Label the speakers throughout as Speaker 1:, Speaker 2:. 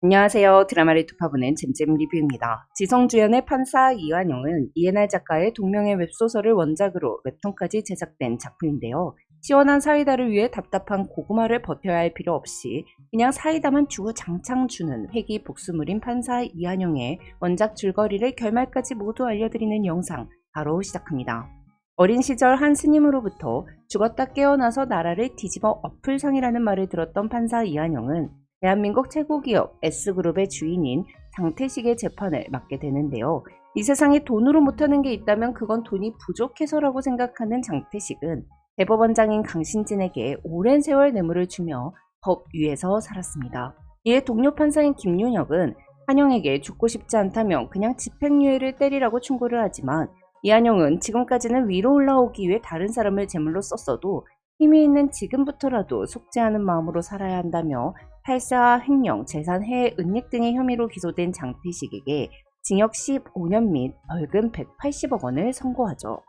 Speaker 1: 안녕하세요. 드라마를 두 파보는 잼잼 리뷰입니다. 지성주연의 판사 이완영은 이해날 작가의 동명의 웹소설을 원작으로 웹툰까지 제작된 작품인데요. 시원한 사이다를 위해 답답한 고구마를 버텨야 할 필요 없이 그냥 사이다만 주구장창 주는 회기 복수물인 판사 이완영의 원작 줄거리를 결말까지 모두 알려드리는 영상 바로 시작합니다. 어린 시절 한 스님으로부터 죽었다 깨어나서 나라를 뒤집어 엎을 상이라는 말을 들었던 판사 이완영은 대한민국 최고 기업 S그룹의 주인인 장태식의 재판을 맡게 되는데요. 이 세상에 돈으로 못하는 게 있다면 그건 돈이 부족해서라고 생각하는 장태식은 대법원장인 강신진에게 오랜 세월 뇌물을 주며 법 위에서 살았습니다. 이에 동료 판사인 김윤혁은 한영에게 죽고 싶지 않다면 그냥 집행유예를 때리라고 충고를 하지만 이한영은 지금까지는 위로 올라오기 위해 다른 사람을 제물로 썼어도 힘이 있는 지금부터라도 속죄하는 마음으로 살아야 한다며 탈사, 횡령, 재산 해외 은닉 등의 혐의로 기소된 장태식에게 징역 15년 및 벌금 180억 원을 선고하죠.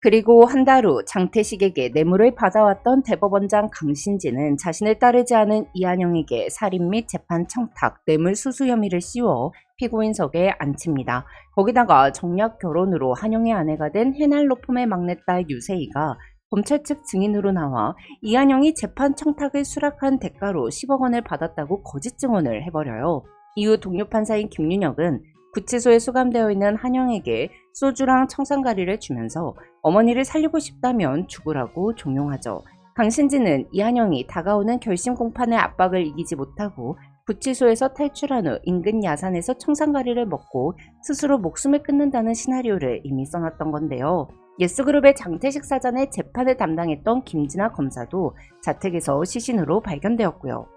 Speaker 1: 그리고 한 달 후 장태식에게 뇌물을 받아왔던 대법원장 강신진은 자신을 따르지 않은 이한영에게 살인 및 재판 청탁, 뇌물 수수 혐의를 씌워 피고인석에 앉힙니다. 거기다가 정략 결혼으로 한영의 아내가 된 해날로펌의 막내딸 유세희가 검찰 측 증인으로 나와 이한영이 재판 청탁을 수락한 대가로 10억 원을 받았다고 거짓 증언을 해버려요. 이후 동료 판사인 김윤혁은 구치소에 수감되어 있는 한영에게 소주랑 청산가리를 주면서 어머니를 살리고 싶다면 죽으라고 종용하죠. 강신진은 이한영이 다가오는 결심 공판의 압박을 이기지 못하고 구치소에서 탈출한 후 인근 야산에서 청산가리를 먹고 스스로 목숨을 끊는다는 시나리오를 이미 써놨던 건데요. 예스그룹의 장태식 사전에 재판을 담당했던 김진아 검사도 자택에서 시신으로 발견되었고요.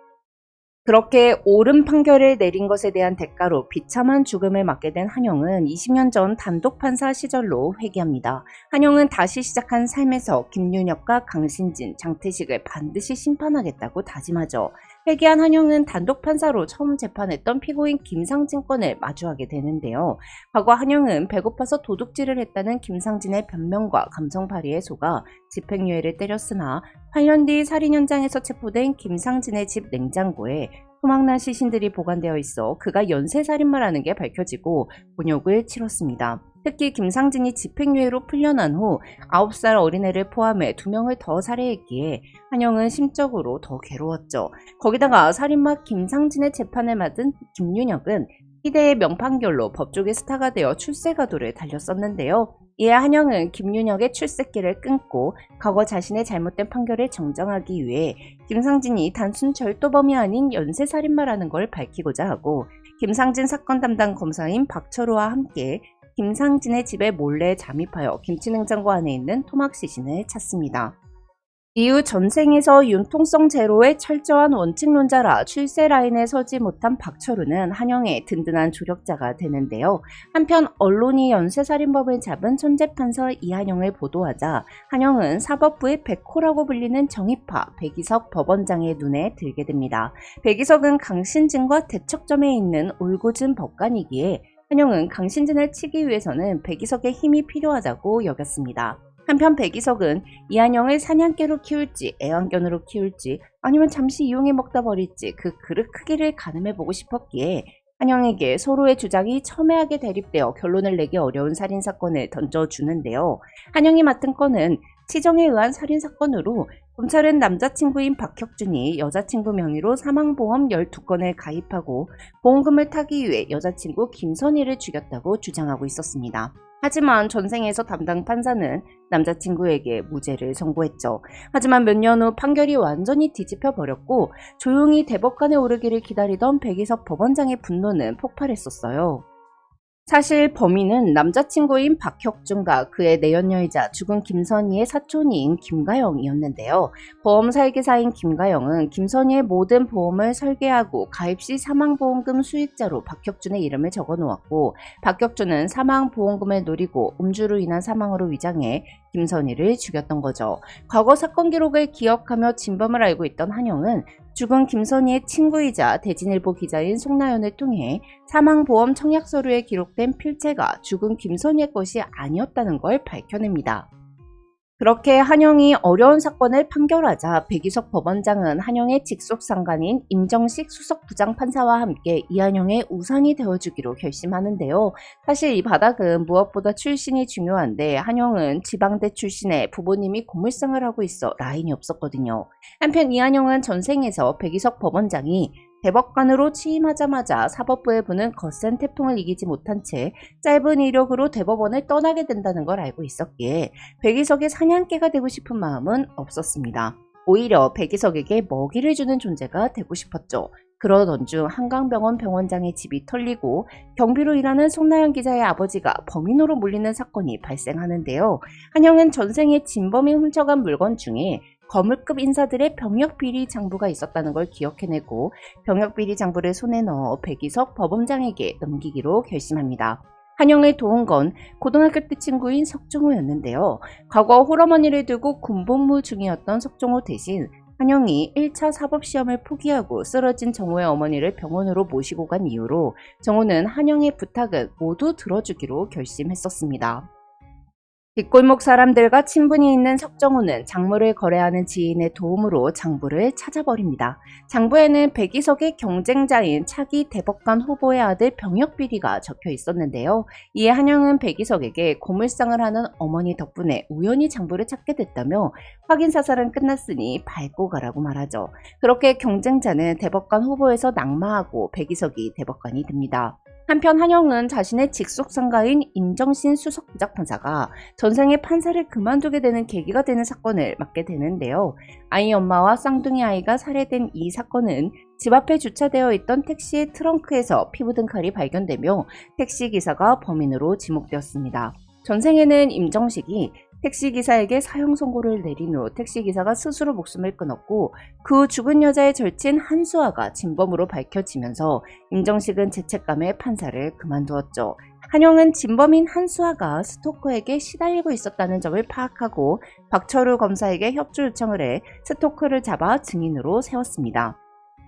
Speaker 1: 그렇게 옳은 판결을 내린 것에 대한 대가로 비참한 죽음을 맞게 된 한영은 20년 전 단독 판사 시절로 회귀합니다. 한영은 다시 시작한 삶에서 김윤혁과 강신진, 장태식을 반드시 심판하겠다고 다짐하죠. 회귀한 한영은 단독 판사로 처음 재판했던 피고인 김상진 건을 마주하게 되는데요. 과거 한영은 배고파서 도둑질을 했다는 김상진의 변명과 감정파리에 속아 집행유예를 때렸으나 8년 뒤 살인 현장에서 체포된 김상진의 집 냉장고에 토막난 시신들이 보관되어 있어 그가 연쇄살인마라는 게 밝혀지고 곤욕을 치렀습니다. 특히 김상진이 집행유예로 풀려난 후 9살 어린애를 포함해 2명을 더 살해했기에 한영은 심적으로 더 괴로웠죠. 거기다가 살인마 김상진의 재판을 맡은 김윤혁은 희대의 명판결로 법조계 스타가 되어 출세가도를 달렸었는데요. 이에 한영은 김윤혁의 출세길을 끊고 과거 자신의 잘못된 판결을 정정하기 위해 김상진이 단순 절도범이 아닌 연쇄살인마라는 걸 밝히고자 하고 김상진 사건 담당 검사인 박철호와 함께 김상진의 집에 몰래 잠입하여 김치냉장고 안에 있는 토막 시신을 찾습니다. 이후 전생에서 융통성 제로의 철저한 원칙론자라 출세 라인에 서지 못한 박철우는 한영의 든든한 조력자가 되는데요. 한편 언론이 연쇄살인범을 잡은 천재판사 이한영을 보도하자 한영은 사법부의 백호라고 불리는 정의파 백이석 법원장의 눈에 들게 됩니다. 백이석은 강신진과 대척점에 있는 올곧은 법관이기에 한영은 강신진을 치기 위해서는 백이석의 힘이 필요하다고 여겼습니다. 한편 백이석은 이한영을 사냥개로 키울지 애완견으로 키울지 아니면 잠시 이용해 먹다 버릴지 그 그릇 크기를 가늠해보고 싶었기에 한영에게 서로의 주장이 첨예하게 대립되어 결론을 내기 어려운 살인사건을 던져주는데요. 한영이 맡은 건은 치정에 의한 살인사건으로 검찰은 남자친구인 박혁준이 여자친구 명의로 사망보험 12건을 가입하고 보험금을 타기 위해 여자친구 김선희를 죽였다고 주장하고 있었습니다. 하지만 전생에서 담당 판사는 남자친구에게 무죄를 선고했죠. 하지만 몇 년 후 판결이 완전히 뒤집혀 버렸고 조용히 대법관에 오르기를 기다리던 백이석 법원장의 분노는 폭발했었어요. 사실 범인은 남자친구인 박혁준과 그의 내연녀이자 죽은 김선희의 사촌인 김가영이었는데요. 보험 설계사인 김가영은 김선희의 모든 보험을 설계하고 가입 시 사망보험금 수익자로 박혁준의 이름을 적어 놓았고 박혁준은 사망보험금을 노리고 음주로 인한 사망으로 위장해 김선희를 죽였던 거죠. 과거 사건 기록을 기억하며 진범을 알고 있던 한영은 죽은 김선희의 친구이자 대진일보 기자인 송나연을 통해 사망보험 청약 서류에 기록된 필체가 죽은 김선희의 것이 아니었다는 걸 밝혀냅니다. 그렇게 한영이 어려운 사건을 판결하자 백이석 법원장은 한영의 직속 상관인 임정식 수석부장판사와 함께 이한영의 우산이 되어주기로 결심하는데요. 사실 이 바닥은 무엇보다 출신이 중요한데 한영은 지방대 출신의 부모님이 고물상을 하고 있어 라인이 없었거든요. 한편 이한영은 전생에서 백이석 법원장이 대법관으로 취임하자마자 사법부에 부는 거센 태풍을 이기지 못한 채 짧은 이력으로 대법원을 떠나게 된다는 걸 알고 있었기에 백이석의 사냥개가 되고 싶은 마음은 없었습니다. 오히려 백이석에게 먹이를 주는 존재가 되고 싶었죠. 그러던 중 한강병원 병원장의 집이 털리고 경비로 일하는 송나영 기자의 아버지가 범인으로 몰리는 사건이 발생하는데요. 한영은 전생에 진범이 훔쳐간 물건 중에 거물급 인사들의 병역비리 장부가 있었다는 걸 기억해내고 병역비리 장부를 손에 넣어 백이석 법원장에게 넘기기로 결심합니다. 한영을 도운 건 고등학교 때 친구인 석종호였는데요. 과거 홀어머니를 두고 군복무 중이었던 석종호 대신 한영이 1차 사법시험을 포기하고 쓰러진 정호의 어머니를 병원으로 모시고 간 이후로 정호는 한영의 부탁을 모두 들어주기로 결심했었습니다. 뒷골목 사람들과 친분이 있는 석정호는 장부를 거래하는 지인의 도움으로 장부를 찾아버립니다. 장부에는 백이석의 경쟁자인 차기 대법관 후보의 아들 병역비리가 적혀 있었는데요. 이에 한영은 백이석에게 고물상을 하는 어머니 덕분에 우연히 장부를 찾게 됐다며 확인사살은 끝났으니 밟고 가라고 말하죠. 그렇게 경쟁자는 대법관 후보에서 낙마하고 백이석이 대법관이 됩니다. 한편 한영은 자신의 직속 상가인 임정신 수석부장판사가 전생에 판사를 그만두게 되는 계기가 되는 사건을 맡게 되는데요. 아이 엄마와 쌍둥이 아이가 살해된 이 사건은 집 앞에 주차되어 있던 택시의 트렁크에서 피 묻은 칼이 발견되며 택시기사가 범인으로 지목되었습니다. 전생에는 임정식이 택시기사에게 사형 선고를 내린 후 택시기사가 스스로 목숨을 끊었고 그 죽은 여자의 절친 한수아가 진범으로 밝혀지면서 임정식은 죄책감에 판사를 그만두었죠. 한영은 진범인 한수아가 스토커에게 시달리고 있었다는 점을 파악하고 박철우 검사에게 협조 요청을 해 스토커를 잡아 증인으로 세웠습니다.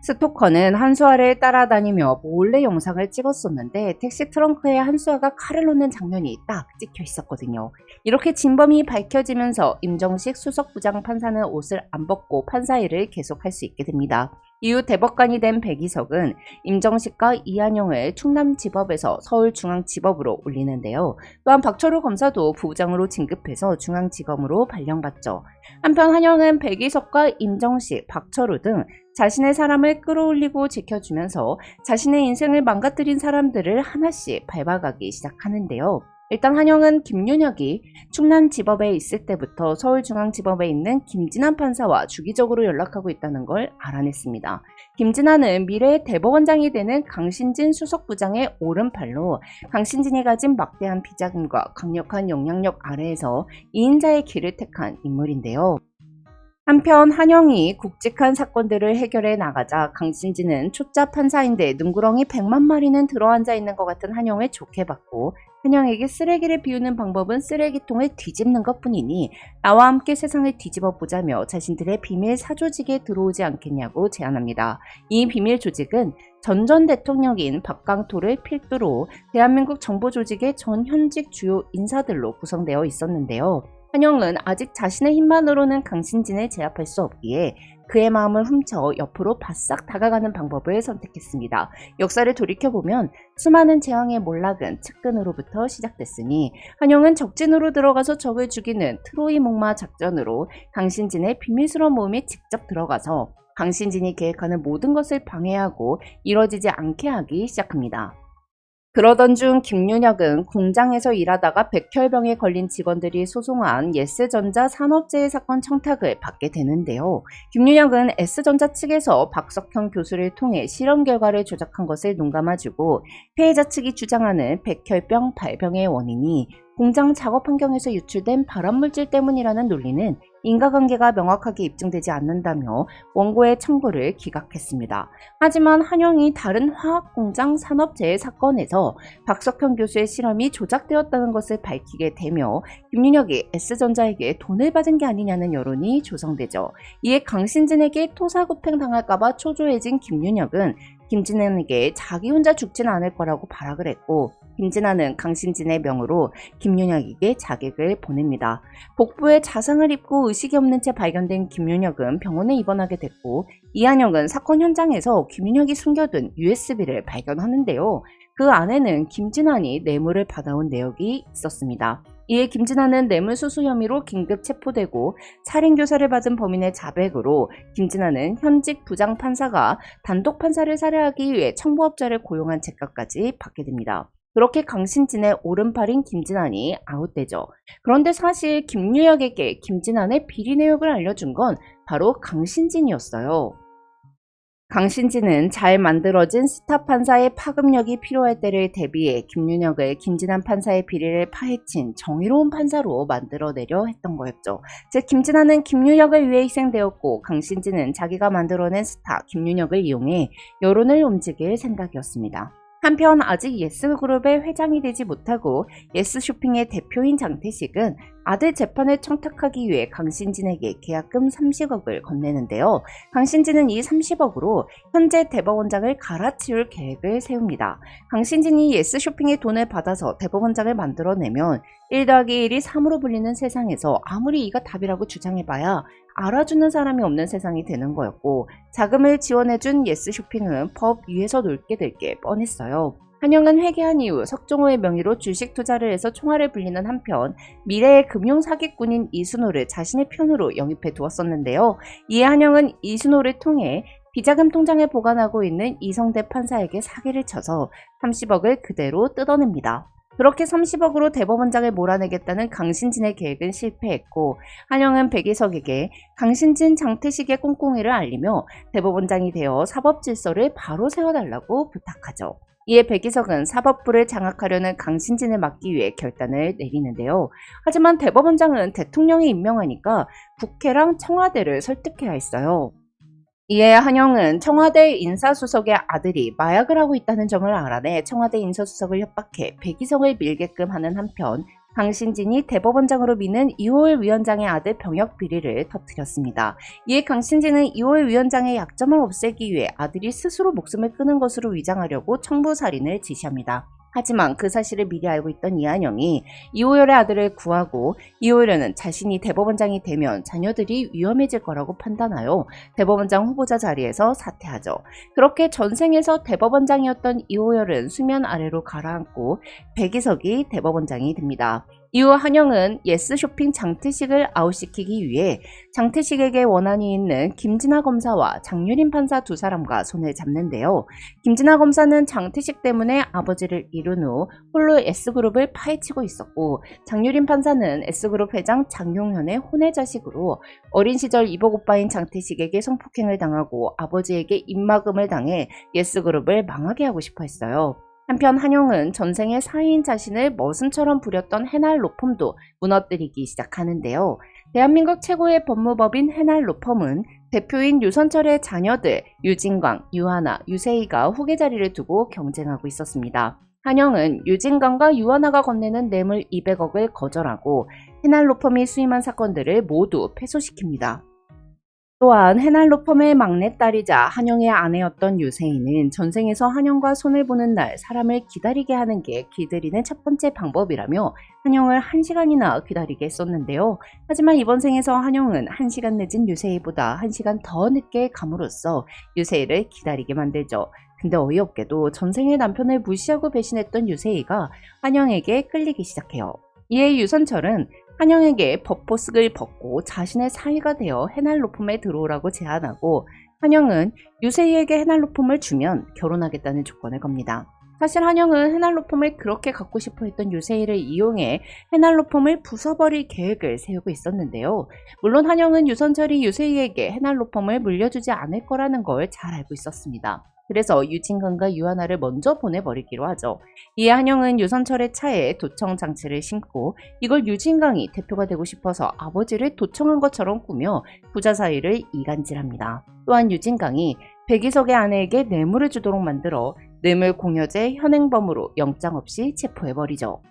Speaker 1: 스토커는 한수아를 따라다니며 몰래 영상을 찍었었는데 택시 트렁크에 한수아가 칼을 놓는 장면이 딱 찍혀 있었거든요. 이렇게 진범이 밝혀지면서 임정식 수석부장 판사는 옷을 안 벗고 판사 일을 계속할 수 있게 됩니다. 이후 대법관이 된 백이석은 임정식과 이한영을 충남지법에서 서울중앙지법으로 올리는데요. 또한 박철우 검사도 부장으로 진급해서 중앙지검으로 발령받죠. 한편 한영은 백이석과 임정식, 박철우 등 자신의 사람을 끌어올리고 지켜주면서 자신의 인생을 망가뜨린 사람들을 하나씩 밟아가기 시작하는데요. 일단 한영은 김윤혁이 충남지법에 있을 때부터 서울중앙지법에 있는 김진한 판사와 주기적으로 연락하고 있다는 걸 알아냈습니다. 김진한은 미래의 대법원장이 되는 강신진 수석부장의 오른팔로 강신진이 가진 막대한 비자금과 강력한 영향력 아래에서 2인자의 길을 택한 인물인데요. 한편 한영이 굵직한 사건들을 해결해 나가자 강신진은 초짜 판사인데 눈구렁이 100만 마리는 들어앉아 있는 것 같은 한영을 좋게 봤고 한영에게 쓰레기를 비우는 방법은 쓰레기통을 뒤집는 것뿐이니 나와 함께 세상을 뒤집어 보자며 자신들의 비밀 사조직에 들어오지 않겠냐고 제안합니다. 이 비밀 조직은 전 대통령인 박강토를 필두로 대한민국 정보조직의 전 현직 주요 인사들로 구성되어 있었는데요. 한영은 아직 자신의 힘만으로는 강신진을 제압할 수 없기에 그의 마음을 훔쳐 옆으로 바싹 다가가는 방법을 선택했습니다. 역사를 돌이켜보면 수많은 재앙의 몰락은 측근으로부터 시작됐으니 한영은 적진으로 들어가서 적을 죽이는 트로이 목마 작전으로 강신진의 비밀스러운 모임에 직접 들어가서 강신진이 계획하는 모든 것을 방해하고 이뤄지지 않게 하기 시작합니다. 그러던 중 김윤혁은 공장에서 일하다가 백혈병에 걸린 직원들이 소송한 예스전자 산업재해 사건 청탁을 받게 되는데요. 김윤혁은 S전자 측에서 박석형 교수를 통해 실험 결과를 조작한 것을 눈감아주고 피해자 측이 주장하는 백혈병 발병의 원인이 공장 작업 환경에서 유출된 발암물질 때문이라는 논리는 인과관계가 명확하게 입증되지 않는다며 원고의 청구를 기각했습니다. 하지만 한영이 다른 화학공장 산업재해 사건에서 박석형 교수의 실험이 조작되었다는 것을 밝히게 되며 김윤혁이 S전자에게 돈을 받은 게 아니냐는 여론이 조성되죠. 이에 강신진에게 토사구팽 당할까봐 초조해진 김윤혁은 김진현에게 자기 혼자 죽지는 않을 거라고 발악을 했고 김진아는 강신진의 명으로 김윤혁에게 자객을 보냅니다. 복부에 자상을 입고 의식이 없는 채 발견된 김윤혁은 병원에 입원하게 됐고, 이한영은 사건 현장에서 김윤혁이 숨겨둔 USB를 발견하는데요. 그 안에는 김진환이 뇌물을 받아온 내역이 있었습니다. 이에 김진환은 뇌물수수 혐의로 긴급 체포되고, 살인교사를 받은 범인의 자백으로 김진환은 현직 부장판사가 단독 판사를 살해하기 위해 청부업자를 고용한 책가까지 받게 됩니다. 그렇게 강신진의 오른팔인 김진환이 아웃되죠. 그런데 사실 김유혁에게 김진환의 비리 내역을 알려준 건 바로 강신진이었어요. 강신진은 잘 만들어진 스타 판사의 파급력이 필요할 때를 대비해 김윤혁을 김진환 판사의 비리를 파헤친 정의로운 판사로 만들어내려 했던 거였죠. 즉 김진환은 김윤혁을 위해 희생되었고, 강신진은 자기가 만들어낸 스타 김윤혁을 이용해 여론을 움직일 생각이었습니다. 한편 아직 예스그룹의 회장이 되지 못하고 예스쇼핑의 대표인 장태식은 아들 재판을 청탁하기 위해 강신진에게 계약금 30억을 건네는데요. 강신진은 이 30억으로 현재 대법원장을 갈아치울 계획을 세웁니다. 강신진이 예스쇼핑의 돈을 받아서 대법원장을 만들어내면 1 더하기 1이 3으로 불리는 세상에서 아무리 이가 답이라고 주장해봐야 알아주는 사람이 없는 세상이 되는 거였고, 자금을 지원해준 예스쇼핑은 법 위에서 놀게 될 게 뻔했어요. 한영은 회개한 이후 석종호의 명의로 주식 투자를 해서 총알을 불리는 한편, 미래의 금융 사기꾼인 이순호를 자신의 편으로 영입해 두었었는데요. 이에 한영은 이순호를 통해 비자금 통장에 보관하고 있는 이성대 판사에게 사기를 쳐서 30억을 그대로 뜯어냅니다. 그렇게 30억으로 대법원장을 몰아내겠다는 강신진의 계획은 실패했고, 한영은 백이석에게 강신진 장태식의 꽁꽁이를 알리며 대법원장이 되어 사법질서를 바로 세워달라고 부탁하죠. 이에 백이석은 사법부를 장악하려는 강신진을 막기 위해 결단을 내리는데요. 하지만 대법원장은 대통령이 임명하니까 국회랑 청와대를 설득해야 했어요. 이에 한영은 청와대 인사수석의 아들이 마약을 하고 있다는 점을 알아내 청와대 인사수석을 협박해 백이석을 밀게끔 하는 한편, 강신진이 대법원장으로 미는 이호일 위원장의 아들 병역 비리를 터뜨렸습니다. 이에 강신진은 이호일 위원장의 약점을 없애기 위해 아들이 스스로 목숨을 끊은 것으로 위장하려고 청부살인을 지시합니다. 하지만 그 사실을 미리 알고 있던 이한영이 이호열의 아들을 구하고, 이호열은 자신이 대법원장이 되면 자녀들이 위험해질 거라고 판단하여 대법원장 후보자 자리에서 사퇴하죠. 그렇게 전생에서 대법원장이었던 이호열은 수면 아래로 가라앉고 백이석이 대법원장이 됩니다. 이후 한영은 예스쇼핑 장태식을 아웃시키기 위해 장태식에게 원한이 있는 김진아 검사와 장유린 판사 두 사람과 손을 잡는데요. 김진아 검사는 장태식 때문에 아버지를 잃은 후 홀로 S그룹을 파헤치고 있었고, 장유린 판사는 S그룹 회장 장용현의 혼외 자식으로 어린 시절 이복 오빠인 장태식에게 성폭행을 당하고 아버지에게 입막음을 당해 예스그룹을 망하게 하고 싶어 했어요. 한편 한영은 전생에 사위인 자신을 머슴처럼 부렸던 해날 로펌도 무너뜨리기 시작하는데요. 대한민국 최고의 법무법인 해날 로펌은 대표인 유선철의 자녀들 유진광, 유하나, 유세희가 후계 자리를 두고 경쟁하고 있었습니다. 한영은 유진광과 유하나가 건네는 뇌물 200억을 거절하고 해날 로펌이 수임한 사건들을 모두 패소시킵니다. 또한 해날 로펌의 막내딸이자 한영의 아내였던 유세희는 전생에서 한영과 손을 보는 날 사람을 기다리게 하는 게 길들이는 첫 번째 방법이라며 한영을 1시간이나 기다리게 했었는데요. 하지만 이번 생에서 한영은 1시간 늦은 유세희보다 1시간 더 늦게 감으로써 유세희를 기다리게 만들죠. 근데 어이없게도 전생의 남편을 무시하고 배신했던 유세희가 한영에게 끌리기 시작해요. 이에 유선철은 한영에게 법보스를 벗고 자신의 사위가 되어 해날 로펌에 들어오라고 제안하고, 한영은 유세희에게 해날 로펌을 주면 결혼하겠다는 조건을 겁니다. 사실 한영은 해날 로펌을 그렇게 갖고 싶어 했던 유세희를 이용해 해날 로펌을 부숴버릴 계획을 세우고 있었는데요. 물론 한영은 유선철이 유세희에게 해날 로펌을 물려주지 않을 거라는 걸 잘 알고 있었습니다. 그래서 유진광과 유하나를 먼저 보내버리기로 하죠. 이에 한영은 유선철의 차에 도청 장치를 심고, 이걸 유진광이 대표가 되고 싶어서 아버지를 도청한 것처럼 꾸며 부자 사이를 이간질합니다. 또한 유진광이 백이석의 아내에게 뇌물을 주도록 만들어 뇌물 공여죄 현행범으로 영장 없이 체포해버리죠.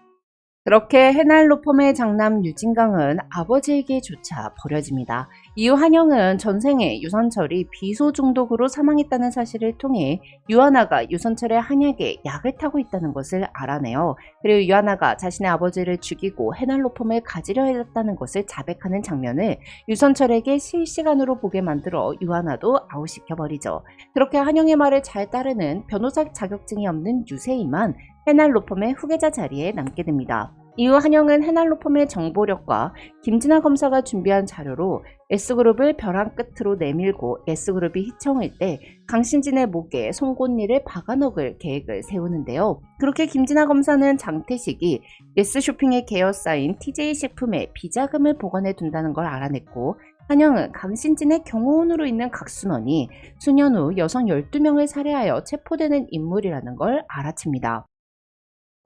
Speaker 1: 그렇게 해날 로펌의 장남 유진광은 아버지에게조차 버려집니다. 이후 한영은 전생에 유선철이 비소 중독으로 사망했다는 사실을 통해 유하나가 유선철의 한약에 약을 타고 있다는 것을 알아내요. 그리고 유하나가 자신의 아버지를 죽이고 헤날로폼을 가지려 했다는 것을 자백하는 장면을 유선철에게 실시간으로 보게 만들어 유하나도 아웃시켜버리죠. 그렇게 한영의 말을 잘 따르는 변호사 자격증이 없는 유세이만 헤날로폼의 후계자 자리에 남게 됩니다. 이후 한영은 헤날로폼의 정보력과 김진아 검사가 준비한 자료로 S그룹을 벼랑 끝으로 내밀고 S그룹이 휘청을 때 강신진의 목에 송곳니를 박아넣을 계획을 세우는데요. 그렇게 김진아 검사는 장태식이 S쇼핑에 개어싸인 TJ식품에 비자금을 보관해 둔다는 걸 알아냈고, 한영은 강신진의 경호원으로 있는 각순원이 수년 후 여성 12명을 살해하여 체포되는 인물이라는 걸 알아챕니다.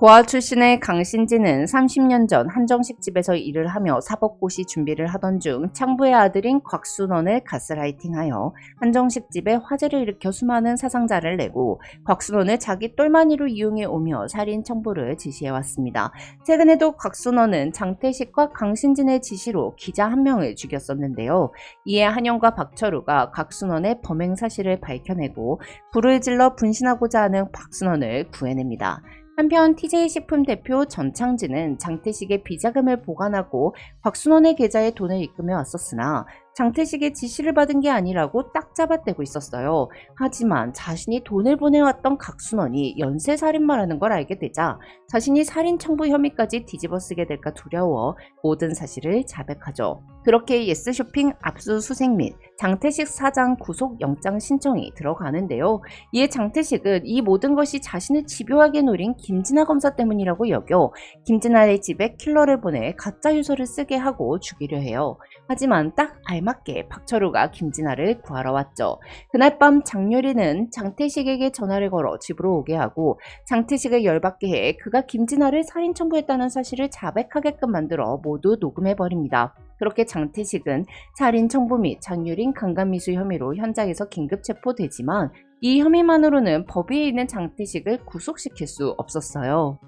Speaker 1: 고아 출신의 강신지는 30년 전 한정식 집에서 일을 하며 사법고시 준비를 하던 중 창부의 아들인 곽순원을 가스라이팅하여 한정식 집에 화재를 일으켜 수많은 사상자를 내고 곽순원을 자기 똘마니로 이용해 오며 살인 청부를 지시해왔습니다. 최근에도 곽순원은 장태식과 강신진의 지시로 기자 한 명을 죽였었는데요. 이에 한영과 박철우가 곽순원의 범행 사실을 밝혀내고 불을 질러 분신하고자 하는 곽순원을 구해냅니다. 한편 TJ식품 대표 전창진은 장태식의 비자금을 보관하고 곽순원의 계좌에 돈을 입금해 왔었으나 장태식의 지시를 받은 게 아니라고 딱 잡아떼고 있었어요. 하지만 자신이 돈을 보내왔던 각순원이 연쇄살인마라는 걸 알게 되자 자신이 살인 청부 혐의까지 뒤집어쓰게 될까 두려워 모든 사실을 자백하죠. 그렇게 예스쇼핑 압수수색 및 장태식 사장 구속영장 신청이 들어가는데요. 이에 장태식은 이 모든 것이 자신을 집요하게 노린 김진아 검사 때문이라고 여겨 김진아의 집에 킬러를 보내 가짜 유서를 쓰게 하고 죽이려 해요. 하지만 딱 알맞게 박철우가 김진아를 구하러 왔죠. 그날 밤 장유리는 장태식에게 전화를 걸어 집으로 오게 하고 장태식을 열받게 해 그가 김진아를 살인 청부했다는 사실을 자백하게끔 만들어 모두 녹음해버립니다. 그렇게 장태식은 살인 청부 및 장유린 강간미수 혐의로 현장에서 긴급 체포되지만 이 혐의만으로는 법 위에 있는 장태식을 구속시킬 수 없었어요.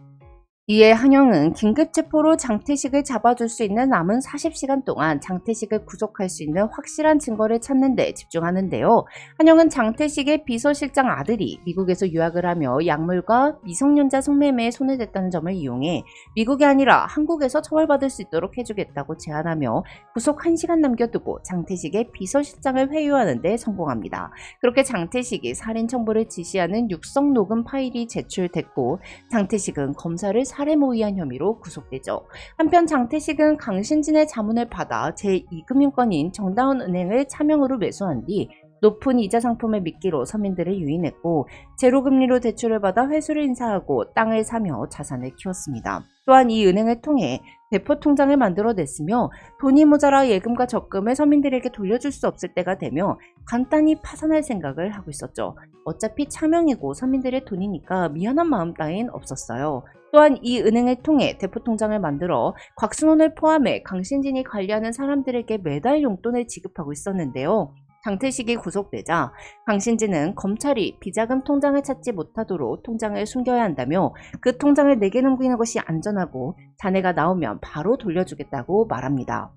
Speaker 1: 이에 한영은 긴급체포로 장태식을 잡아줄 수 있는 남은 40시간 동안 장태식을 구속할 수 있는 확실한 증거를 찾는 데 집중하는데요. 한영은 장태식의 비서실장 아들이 미국에서 유학을 하며 약물과 미성년자 성매매에 손을 댔다는 점을 이용해 미국이 아니라 한국에서 처벌받을 수 있도록 해주겠다고 제안하며 구속 1시간 남겨두고 장태식의 비서실장을 회유하는 데 성공합니다. 그렇게 장태식이 살인 청부를 지시하는 육성 녹음 파일이 제출됐고 장태식은 검사를 살해모의한 혐의로 구속되죠. 한편 장태식은 강신진의 자문을 받아 제2금융권인 정다운은행을 차명으로 매수한 뒤 높은 이자 상품을 미끼로 서민들을 유인했고 제로금리로 대출을 받아 회수를 인사하고 땅을 사며 자산을 키웠습니다. 또한 이 은행을 통해 대포통장을 만들어냈으며 돈이 모자라 예금과 적금을 서민들에게 돌려줄 수 없을 때가 되며 간단히 파산할 생각을 하고 있었죠. 어차피 차명이고 서민들의 돈이니까 미안한 마음 따윈 없었어요. 또한 이 은행을 통해 대포통장을 만들어 곽순원을 포함해 강신진이 관리하는 사람들에게 매달 용돈을 지급하고 있었는데요. 장태식이 구속되자 강신진은 검찰이 비자금 통장을 찾지 못하도록 통장을 숨겨야 한다며 그 통장을 내게 넘기는 것이 안전하고 자네가 나오면 바로 돌려주겠다고 말합니다.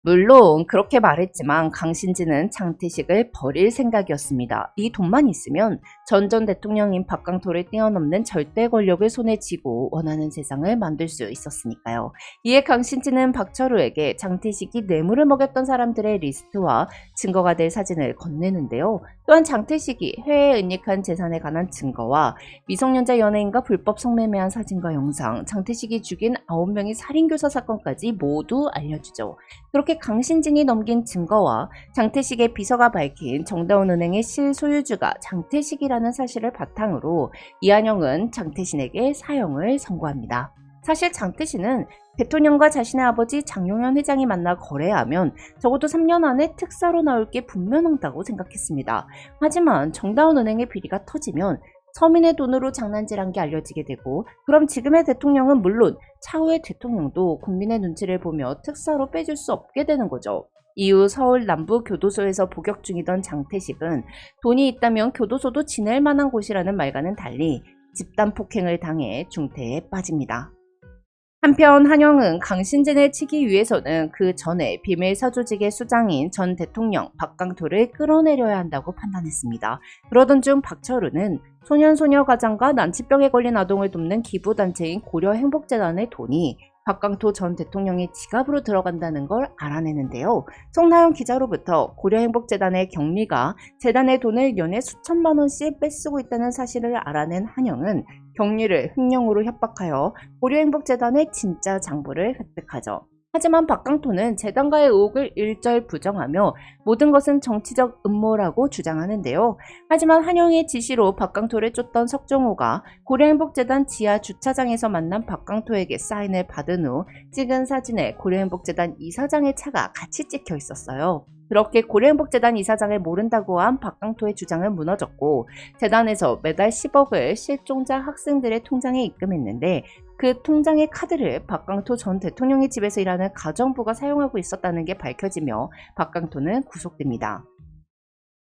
Speaker 1: 물론 그렇게 말했지만 강신진은 장태식을 버릴 생각이었습니다. 이 돈만 있으면 전 대통령인 박강토를 뛰어넘는 절대 권력을 손에 쥐고 원하는 세상을 만들 수 있었으니까요. 이에 강신진은 박철우에게 장태식이 뇌물을 먹였던 사람들의 리스트와 증거가 될 사진을 건네는데요. 또한 장태식이 해외에 은닉한 재산에 관한 증거와 미성년자 연예인과 불법 성매매한 사진과 영상, 장태식이 죽인 9명의 살인교사 사건까지 모두 알려주죠. 그렇게 강신진이 넘긴 증거와 장태식의 비서가 밝힌 정다운은행의 실소유주가 장태식이라는 사실을 바탕으로 이한영은 장태신에게 사형을 선고합니다. 사실 장태신은 대통령과 자신의 아버지 장용현 회장이 만나 거래하면 적어도 3년 안에 특사로 나올 게 분명하다고 생각했습니다. 하지만 정다운은행의 비리가 터지면 서민의 돈으로 장난질한 게 알려지게 되고 그럼 지금의 대통령은 물론 차후의 대통령도 국민의 눈치를 보며 특사로 빼줄 수 없게 되는 거죠. 이후 서울 남부 교도소에서 복역 중이던 장태식은 돈이 있다면 교도소도 지낼 만한 곳이라는 말과는 달리 집단 폭행을 당해 중태에 빠집니다. 한편 한영은 강신진을 치기 위해서는 그 전에 비밀사조직의 수장인 전 대통령 박강토를 끌어내려야 한다고 판단했습니다. 그러던 중 박철우는 소년소녀 가장과 난치병에 걸린 아동을 돕는 기부단체인 고려행복재단의 돈이 박강토 전 대통령의 지갑으로 들어간다는 걸 알아내는데요. 송나영 기자로부터 고려행복재단의 경리가 재단의 돈을 연에 수천만 원씩 뺏쓰고 있다는 사실을 알아낸 한영은 경리를 횡령으로 협박하여 고려행복재단의 진짜 장부를 획득하죠. 하지만 박강토는 재단과의 의혹을 일절 부정하며 모든 것은 정치적 음모라고 주장하는데요. 하지만 한영의 지시로 박강토를 쫓던 석정호가 고려행복재단 지하 주차장에서 만난 박강토에게 사인을 받은 후 찍은 사진에 고려행복재단 이사장의 차가 같이 찍혀 있었어요. 그렇게 고려행복재단 이사장을 모른다고 한 박강토의 주장은 무너졌고 재단에서 매달 10억을 실종자 학생들의 통장에 입금했는데 그 통장의 카드를 박강토 전 대통령의 집에서 일하는 가정부가 사용하고 있었다는 게 밝혀지며 박강토는 구속됩니다.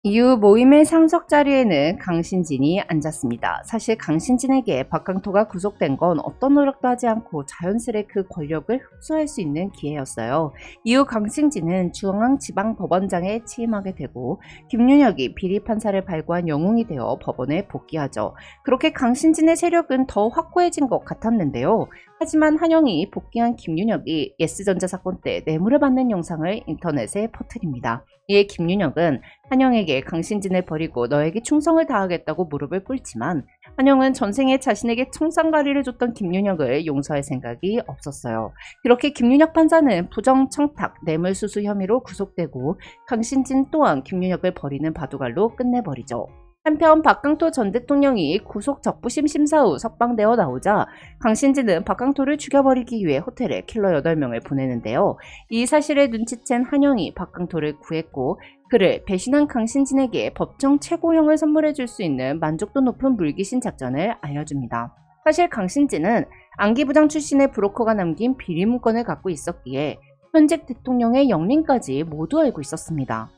Speaker 1: 이후 모임의 상석 자리에는 강신진이 앉았습니다. 사실 강신진에게 박강토가 구속된 건 어떤 노력도 하지 않고 자연스레 그 권력을 흡수할 수 있는 기회였어요. 이후 강신진은 중앙지방법원장에 취임하게 되고 김윤혁이 비리판사를 발굴한 영웅이 되어 법원에 복귀하죠. 그렇게 강신진의 세력은 더 확고해진 것 같았는데요. 하지만 한영이 복귀한 김윤혁이 예스전자 사건 때 뇌물을 받는 영상을 인터넷에 퍼뜨립니다. 이에 김윤혁은 한영에게 강신진을 버리고 너에게 충성을 다하겠다고 무릎을 꿇지만 한영은 전생에 자신에게 청산가리를 줬던 김윤혁을 용서할 생각이 없었어요. 그렇게 김윤혁 판사는 부정청탁, 뇌물수수 혐의로 구속되고 강신진 또한 김윤혁을 버리는 바둑알로 끝내버리죠. 한편 박강토 전 대통령이 구속 적부심 심사 후 석방되어 나오자 강신진은 박강토를 죽여버리기 위해 호텔에 킬러 8명을 보내는데요. 이 사실에 눈치챈 한영이 박강토를 구했고 그를 배신한 강신진에게 법정 최고형을 선물해 줄 수 있는 만족도 높은 물귀신 작전을 알려줍니다. 사실 강신진은 안기부장 출신의 브로커가 남긴 비리 문건을 갖고 있었기에 현직 대통령의 영린까지 모두 알고 있었습니다.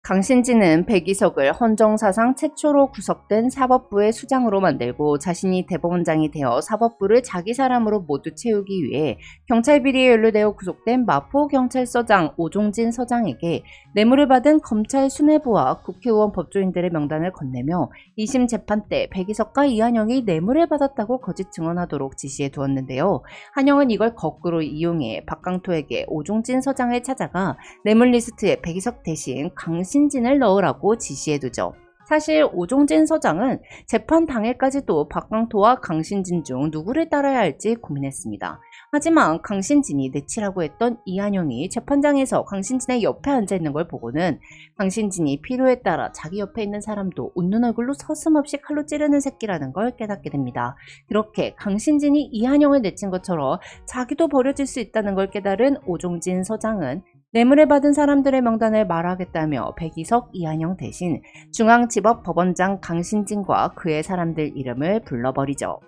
Speaker 1: 강신진은 백이석을 헌정사상 최초로 구속된 사법부의 수장으로 만들고 자신이 대법원장이 되어 사법부를 자기 사람으로 모두 채우기 위해 경찰 비리에 연루되어 구속된 마포경찰서장 오종진 서장에게 뇌물을 받은 검찰 수뇌부와 국회의원 법조인들의 명단을 건네며 2심 재판 때 백이석과 이한영이 뇌물을 받았다고 거짓 증언하도록 지시해 두었는데요. 한영은 이걸 거꾸로 이용해 박강토에게 오종진 서장을 찾아가 뇌물 리스트에 백이석 대신 강신진을 넣으라고 지시해두죠. 사실 오종진 서장은 재판 당일까지도 박강토와 강신진 중 누구를 따라야 할지 고민했습니다. 하지만 강신진이 내치라고 했던 이한영이 재판장에서 강신진의 옆에 앉아있는 걸 보고는 강신진이 필요에 따라 자기 옆에 있는 사람도 웃는 얼굴로 서슴없이 칼로 찌르는 새끼라는 걸 깨닫게 됩니다. 그렇게 강신진이 이한영을 내친 것처럼 자기도 버려질 수 있다는 걸 깨달은 오종진 서장은 뇌물을 받은 사람들의 명단을 말하겠다며 백이석, 이한영 대신 중앙지법 법원장 강신진과 그의 사람들 이름을 불러버리죠.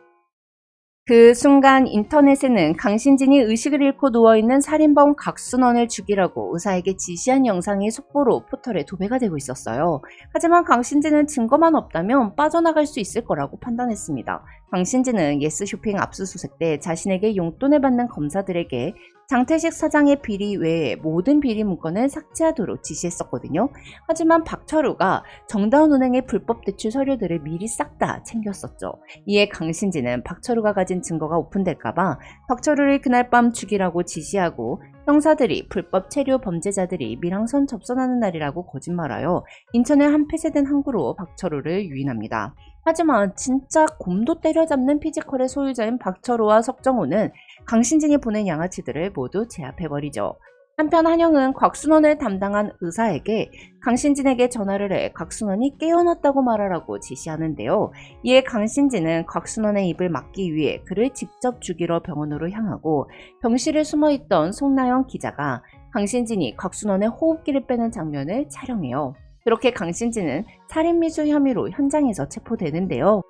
Speaker 1: 그 순간 인터넷에는 강신진이 의식을 잃고 누워있는 살인범 각순원을 죽이라고 의사에게 지시한 영상이 속보로 포털에 도배가 되고 있었어요. 하지만 강신진은 증거만 없다면 빠져나갈 수 있을 거라고 판단했습니다. 강신진은 예스쇼핑 압수수색 때 자신에게 용돈을 받는 검사들에게 장태식 사장의 비리 외에 모든 비리 문건을 삭제하도록 지시했었거든요. 하지만 박철우가 정다운은행의 불법 대출 서류들을 미리 싹 다 챙겼었죠. 이에 강신진은 박철우가 가진 증거가 오픈될까봐 박철우를 그날 밤 죽이라고 지시하고 형사들이 불법 체류 범죄자들이 밀항선 접선하는 날이라고 거짓말하여 인천의 한 폐쇄된 항구로 박철우를 유인합니다. 하지만 진짜 곰도 때려잡는 피지컬의 소유자인 박철우와 석정호는 강신진이 보낸 양아치들을 모두 제압해버리죠. 한편 한영은 곽순원을 담당한 의사에게 강신진에게 전화를 해 곽순원이 깨어났다고 말하라고 지시하는데요. 이에 강신진은 곽순원의 입을 막기 위해 그를 직접 죽이러 병원으로 향하고 병실에 숨어있던 송나영 기자가 강신진이 곽순원의 호흡기를 빼는 장면을 촬영해요. 그렇게 강신진은 살인미수 혐의로 현장에서 체포되는데요.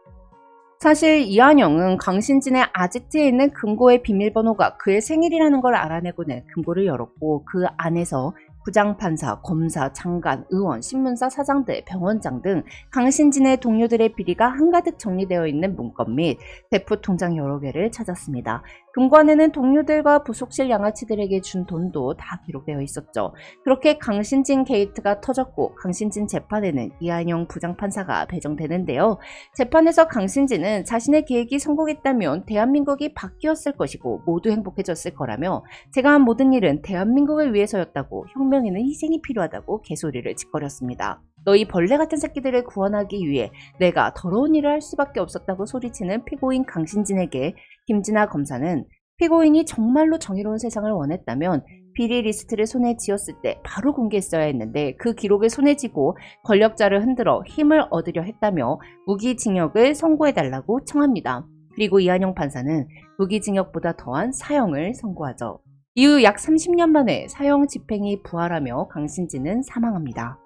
Speaker 1: 사실 이한영은 강신진의 아지트에 있는 금고의 비밀번호가 그의 생일이라는 걸 알아내고는 금고를 열었고 그 안에서 부장판사, 검사, 장관, 의원, 신문사 사장들, 병원장 등 강신진의 동료들의 비리가 한가득 정리되어 있는 문건 및 대표 통장 여러 개를 찾았습니다. 금관에는 동료들과 부속실 양아치들에게 준 돈도 다 기록되어 있었죠. 그렇게 강신진 게이트가 터졌고 강신진 재판에는 이한영 부장판사가 배정되는데요. 재판에서 강신진은 자신의 계획이 성공했다면 대한민국이 바뀌었을 것이고 모두 행복해졌을 거라며 제가 한 모든 일은 대한민국을 위해서였다고 혁명에는 희생이 필요하다고 개소리를 짓거렸습니다. 너희 벌레 같은 새끼들을 구원하기 위해 내가 더러운 일을 할 수밖에 없었다고 소리치는 피고인 강신진에게 김진아 검사는 피고인이 정말로 정의로운 세상을 원했다면 비리 리스트를 손에 쥐었을 때 바로 공개했어야 했는데 그 기록을 손에 쥐고 권력자를 흔들어 힘을 얻으려 했다며 무기징역을 선고해달라고 청합니다. 그리고 이한영 판사는 무기징역보다 더한 사형을 선고하죠. 이후 약 30년 만에 사형 집행이 부활하며 강신진은 사망합니다.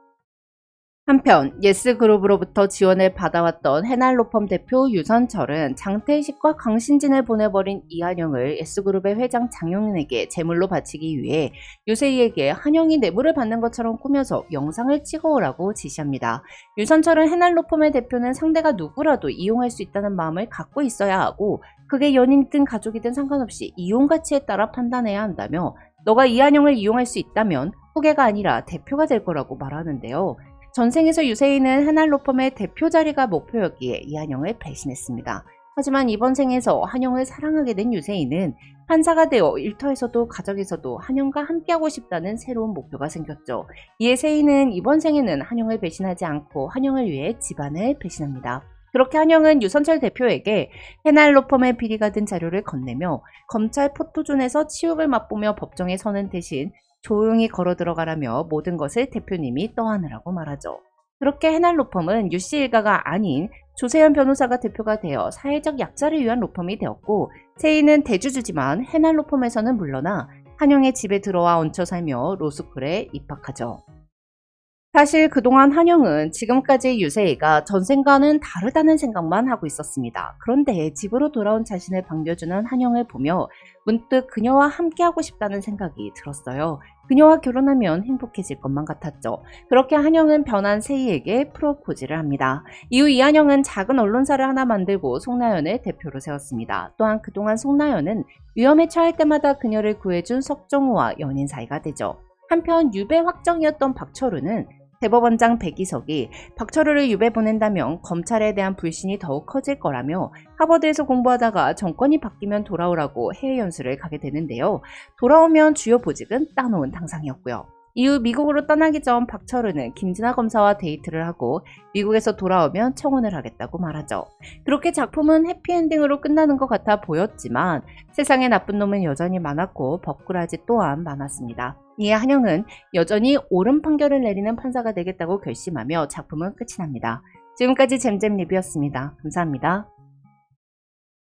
Speaker 1: 한편 예스그룹으로부터 지원을 받아왔던 해날로펌 대표 유선철은 장태식과 강신진을 보내버린 이한영을 예스그룹의 회장 장용인에게 제물로 바치기 위해 유세희에게 한영이 뇌물을 받는 것처럼 꾸며서 영상을 찍어오라고 지시합니다. 유선철은 해날로펌의 대표는 상대가 누구라도 이용할 수 있다는 마음을 갖고 있어야 하고 그게 연인이든 가족이든 상관없이 이용 가치에 따라 판단해야 한다며 너가 이한영을 이용할 수 있다면 후계가 아니라 대표가 될 거라고 말하는데요. 전생에서 유세희는 해날로펌의 대표 자리가 목표였기에 이한영을 배신했습니다. 하지만 이번 생에서 한영을 사랑하게 된 유세희는 판사가 되어 일터에서도 가정에서도 한영과 함께하고 싶다는 새로운 목표가 생겼죠. 이에 세희는 이번 생에는 한영을 배신하지 않고 한영을 위해 집안을 배신합니다. 그렇게 한영은 유선철 대표에게 해날로펌의 비리가 든 자료를 건네며 검찰 포토존에서 치욕을 맛보며 법정에 서는 대신 조용히 걸어 들어가라며 모든 것을 대표님이 떠안으라고 말하죠. 그렇게 해날로펌은 유씨 일가가 아닌 조세현 변호사가 대표가 되어 사회적 약자를 위한 로펌이 되었고 세희는 대주주지만 해날로펌에서는 물러나 한영의 집에 들어와 얹혀 살며 로스쿨에 입학하죠. 사실 그동안 한영은 지금까지 유세희가 전생과는 다르다는 생각만 하고 있었습니다. 그런데 집으로 돌아온 자신을 반겨주는 한영을 보며 문득 그녀와 함께하고 싶다는 생각이 들었어요. 그녀와 결혼하면 행복해질 것만 같았죠. 그렇게 한영은 변한 세희에게 프로포즈를 합니다. 이후 이한영은 작은 언론사를 하나 만들고 송나연을 대표로 세웠습니다. 또한 그동안 송나연은 위험에 처할 때마다 그녀를 구해준 석정우와 연인 사이가 되죠. 한편 유배 확정이었던 박철우는 대법원장 백이석이 박철우를 유배 보낸다면 검찰에 대한 불신이 더욱 커질 거라며 하버드에서 공부하다가 정권이 바뀌면 돌아오라고 해외 연수를 가게 되는데요. 돌아오면 주요 보직은 따놓은 당상이었고요. 이후 미국으로 떠나기 전 박철우는 김진아 검사와 데이트를 하고 미국에서 돌아오면 청혼을 하겠다고 말하죠. 그렇게 작품은 해피엔딩으로 끝나는 것 같아 보였지만 세상에 나쁜 놈은 여전히 많았고 법꾸라지 또한 많았습니다. 이에 한영은 여전히 옳은 판결을 내리는 판사가 되겠다고 결심하며 작품은 끝이 납니다. 지금까지 잼잼 리뷰였습니다. 감사합니다.